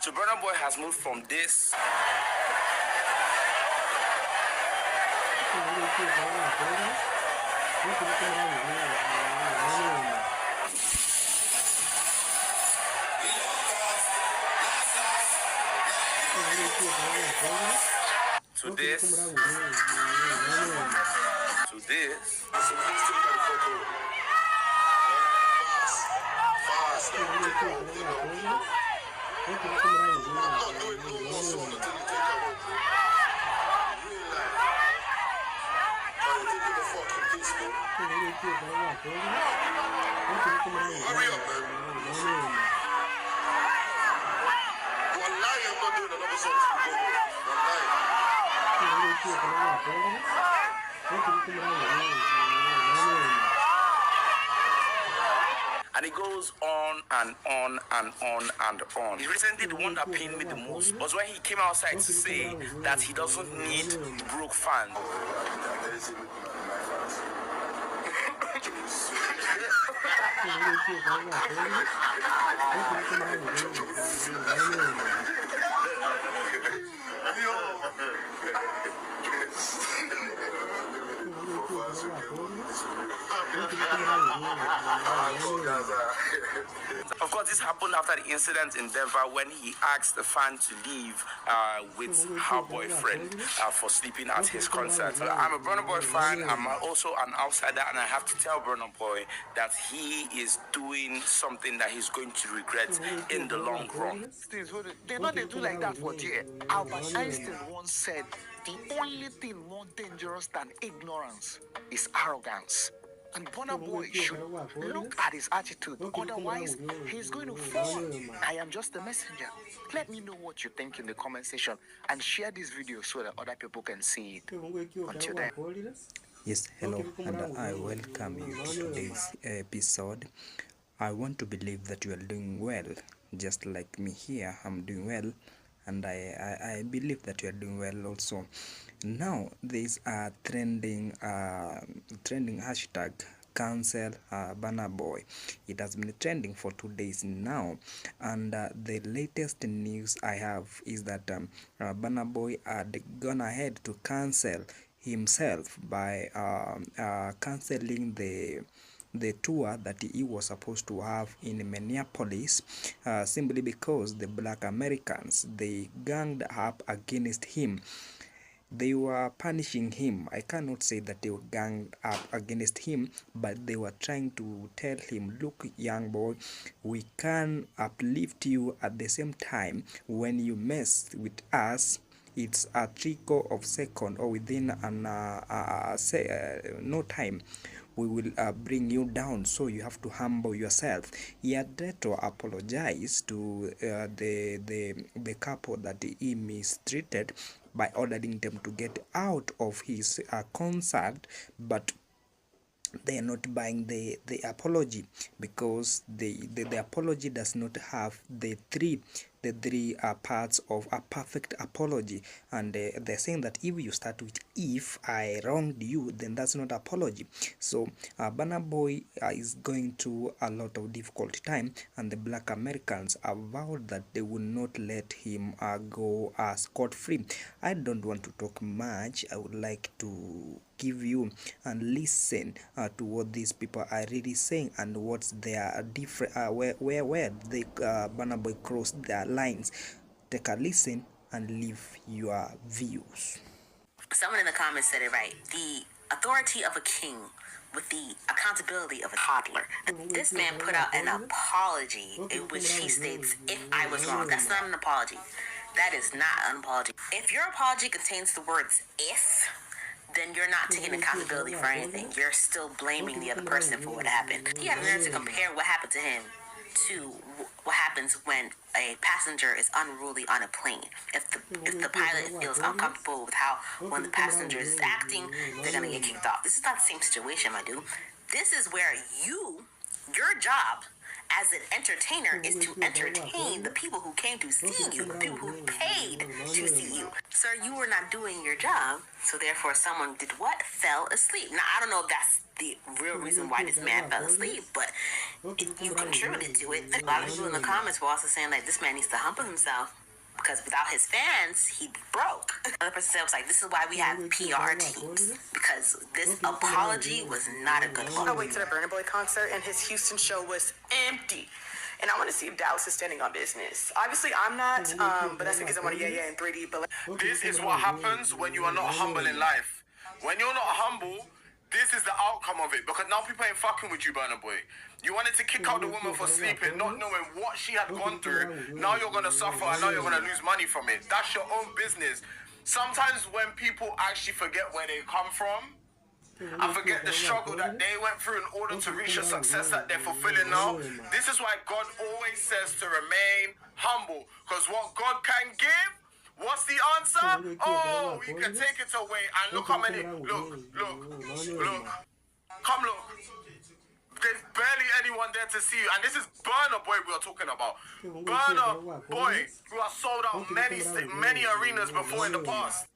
So Burna Boy has moved from this. To this. To this. Hurry up, man. Wallahi, I'm not doing another song to go. And it goes on and on and on and on. He's recently the one that pained me the most was when he came outside to say that he doesn't need broke fans. Of course, this happened after the incident in Denver when he asked the fan to leave with her boyfriend for sleeping at his concert. I'm a Burna Boy fan. I'm also an outsider, and I have to tell Burna Boy that he is doing something that he's going to regret in the long run. They know they do like that for there. Albert Einstein once said, the only thing more dangerous than ignorance is arrogance. And Burna Boy should look at his attitude, otherwise he's going to fall. I am just a messenger. Let me know what you think in the comment section and share this video so that other people can see it. Until then. Yes, hello, and I welcome you to today's episode. I want to believe that you are doing well, just like me here. I'm doing well, and I believe that you are doing well also. Now there is a trending hashtag cancel Burna Boy. It has been trending for 2 days now, and the latest news I have is that Burna Boy had gone ahead to cancel himself by canceling the tour that he was supposed to have in Minneapolis, simply because the Black Americans, they ganged up against him. They were punishing him. I cannot say that they were ganged up against him, but they were trying to tell him, look, young boy, we can uplift you at the same time. When you mess with us, it's a trickle of second, or within no time, we will bring you down, so you have to humble yourself. He had to apologize to the couple that he mistreated by ordering them to get out of his concert, but they are not buying the apology, because the apology does not have the three parts of a perfect apology. And they're saying that if you start with "if I wronged you," then that's not apology. So Burna Boy is going through a lot of difficult time, and the Black Americans have vowed that they will not let him go scot-free. I don't want to talk much. I would like to give you and listen to what these people are really saying and what's their different where they Burna Boy crossed their lines. Take a listen and leave your views. Someone in the comments said it right. The authority of a king with the accountability of a toddler. This man put out an apology in which he states, if I was wrong. That's not an apology. That is not an apology. If your apology contains the words if, then you're not taking accountability for anything. You're still blaming the other person for what happened. He had learned to compare what happened to him to what happens when a passenger is unruly on a plane. If the pilot feels uncomfortable with how one of the passengers is acting, they're gonna get kicked off. This is not the same situation, my dude. This is where your job as an entertainer is to entertain the people who came to see you, the people who paid to see you. Sir, you were not doing your job, so therefore someone did what? Fell asleep. Now, I don't know if that's the real reason why this man fell asleep, but you contributed to it. A lot of people in the comments were also saying, like, this man needs to humble himself, because without his fans, he broke. Another person said, was like, this is why we have PR teams, because this apology was not a good one. I went to the Burna Boy concert, and his Houston show was empty. And I want to see if Dallas is standing on business. Obviously, I'm not, but that's because I want to yeah in 3D. But This is what happens when you are not humble in life. When you're not humble, this is the outcome of it. Because now people ain't fucking with you, Burna Boy. You wanted to kick out the woman for sleeping, not knowing what she had gone through. Now you're going to suffer and now you're going to lose money from it. That's your own business. Sometimes when people actually forget where they come from, and forget the struggle that they went through in order to reach the success that they're fulfilling now. This is why God always says to remain humble. Because what God can give, what's the answer? Oh, He can take it away. And look how many, look. Come look. There's barely anyone there to see you. And this is Burna Boy we are talking about. Burna Boy, who has sold out many arenas before in the past.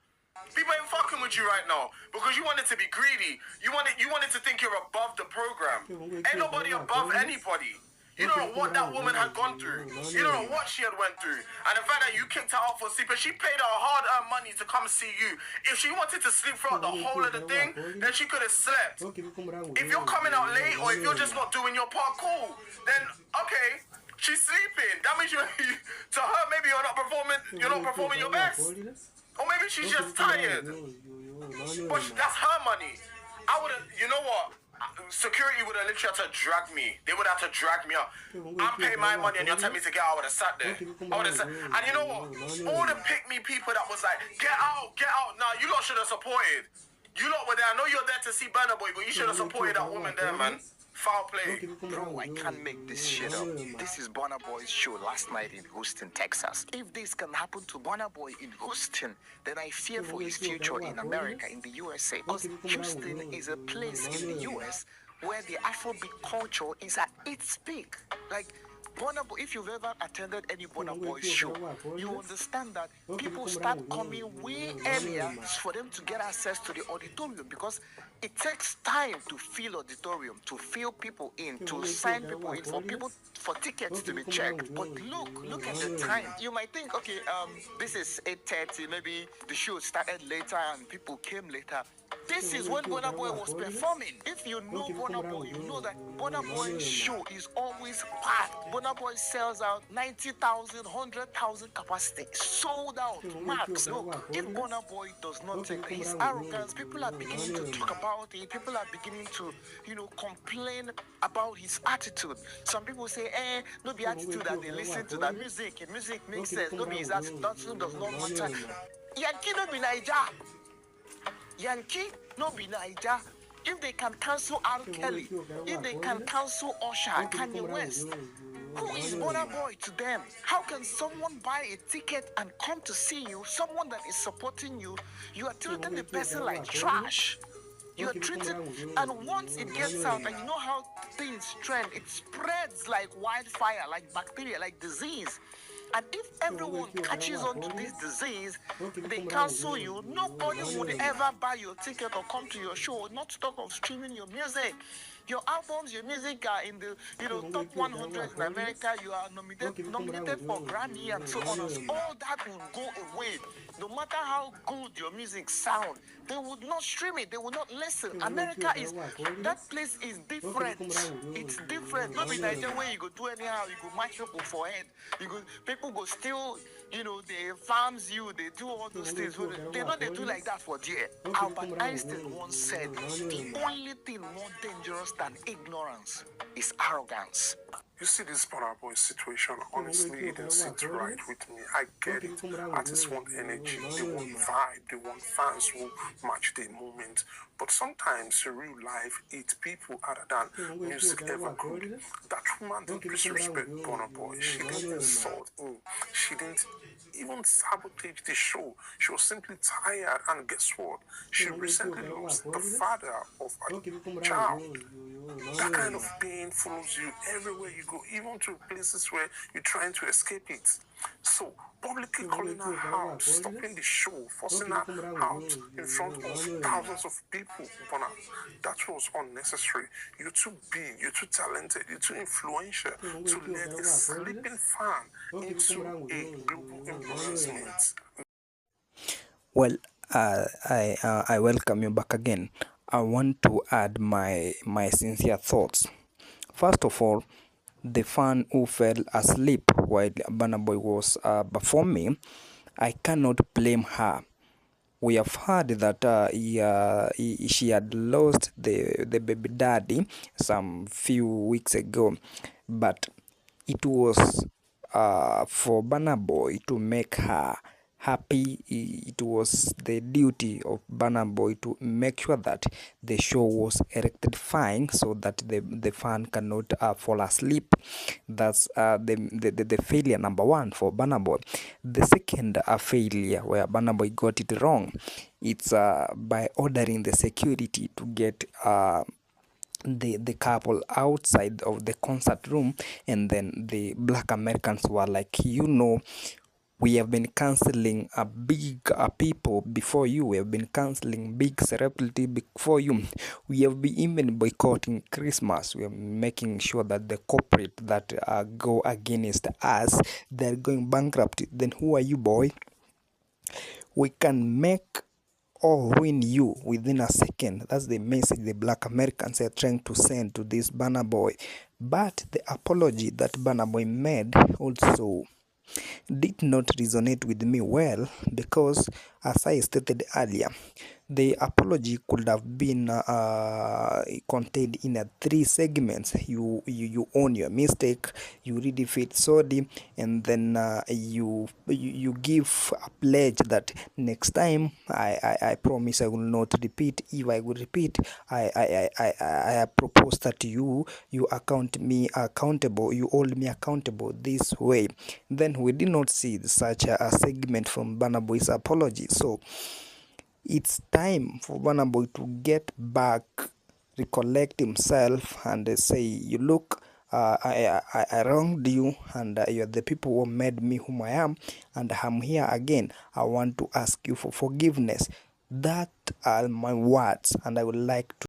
People ain't fucking with you right now because you wanted to be greedy. You wanted to think you're above the program. Ain't nobody above anybody. You don't know what that woman had gone through. You don't know what she had went through. And the fact that you kicked her out for sleep, and she paid her hard-earned money to come see you. If she wanted to sleep throughout the whole of the thing, then she could have slept. If you're coming out late or if you're just not doing your part, cool. Then, okay, she's sleeping. That means to her, maybe you're not performing your best. Or maybe she's just tired. But that's her money. I would have, you know what? Security would have literally had to drag me. They would have to drag me out. I'm paying my money and you're telling me to get out. I would have sat there. I would have sat. And you know what? All the pick-me people that was like, get out. Nah, you lot should have supported. You lot were there. I know you're there to see Burna Boy, but you should have supported that woman there, man. Foul play. Bro, I can't make this shit up. This is Burna Boy's show last night in Houston, Texas. If this can happen to Burna Boy in Houston, then I fear for his future in America, in the USA. Because Houston is a place in the US where the Afrobeat culture is at its peak. Like, Burna Boy, if you've ever attended any Burna Boy show, you understand that people start coming way earlier for them to get access to the auditorium because it takes time to fill auditorium, to fill people in, to sign people in, for tickets to be checked. But look at the time. You might think, okay, this is 8:30, maybe the show started later and people came later. This is when Burna Boy was performing. If you know Burna Boy, you know that Burna Boy's show is always packed. Burna Boy sells out 90,000, 100,000 capacity, sold out, max. Look, if Burna Boy does not take his arrogance, people are beginning to talk about it. People are beginning to, complain about his attitude. Some people say, no be attitude that they listen to that music. Music makes sense. No be his attitude. That does not matter. Yankee no be Naija. Yankee no be Naija. If they can cancel R. Kelly, if they can cancel Usher, Kanye West, who is Burna Boy to them? How can someone buy a ticket and come to see you, someone that is supporting you, you are treating the person like trash? You are treated, and once it gets out, and you know how things trend, it spreads like wildfire, like bacteria, like disease. And if everyone catches on to this disease, they cancel you. Nobody would ever buy your ticket or come to your show, not to talk of streaming your music. Your albums, your music are in the top 100 in America. You are nominated for Grammy and so on. All that will go away. No matter how good your music sounds, they would not stream it. They will not listen. America is, that place is different. It's different. Not in Nigeria where you go do anyhow. You go match people for head. People go steal. They farms you. They do all those things. They do like that for dear. Albert Einstein once said, the only thing more dangerous than ignorance is arrogance. You see this Burna Boy situation, honestly, it doesn't sit right with me. I get it. Artists want energy, they want vibe, they want fans who match their moment. But sometimes in real life, it's people other than music ever could. That woman didn't disrespect Burna Boy. She didn't insult him. She didn't even sabotaged the show. She was simply tired, and guess what? She recently lost the father of her child. That kind of pain follows you everywhere you go, even to places where you're trying to escape it. So, publicly calling her out, stopping the show, forcing her out in front of thousands of people, Burna, that was unnecessary. You're too big, you're too talented, you're too influential to let a sleeping fan into a global embarrassment. Well, I welcome you back again. I want to add my sincere thoughts. First of all, the fan who fell asleep while Burna Boy was performing, I cannot blame her. We have heard that she had lost the baby daddy some few weeks ago, but it was for Burna Boy to make her happy. It was the duty of Burna Boy to make sure that the show was erected fine so that the fan cannot fall asleep. That's the failure number one for Burna Boy. The second failure where Burna Boy got it wrong, it's by ordering the security to get the couple outside of the concert room, and then the Black Americans were like, we have been canceling a big people before you. We have been canceling big celebrity before you. We have been even boycotting Christmas. We are making sure that the corporate that go against us, they're going bankrupt. Then who are you, boy? We can make or ruin you within a second. That's the message the Black Americans are trying to send to this Burna Boy. But the apology that Burna Boy made also did not resonate with me well, because as I stated earlier, the apology could have been contained in 3 segments. You own your mistake, you really feel sorry, and then you give a pledge that next time I promise I will not repeat. If I will repeat, I propose that you account me accountable, you hold me accountable this way. Then we did not see such a segment from Burna Boy's apology. So it's time for Burna Boy to get back, recollect himself, and say, you look, I wronged you, and you're the people who made me whom I am, and I'm here again. I want to ask you for forgiveness. That are my words, and I would like to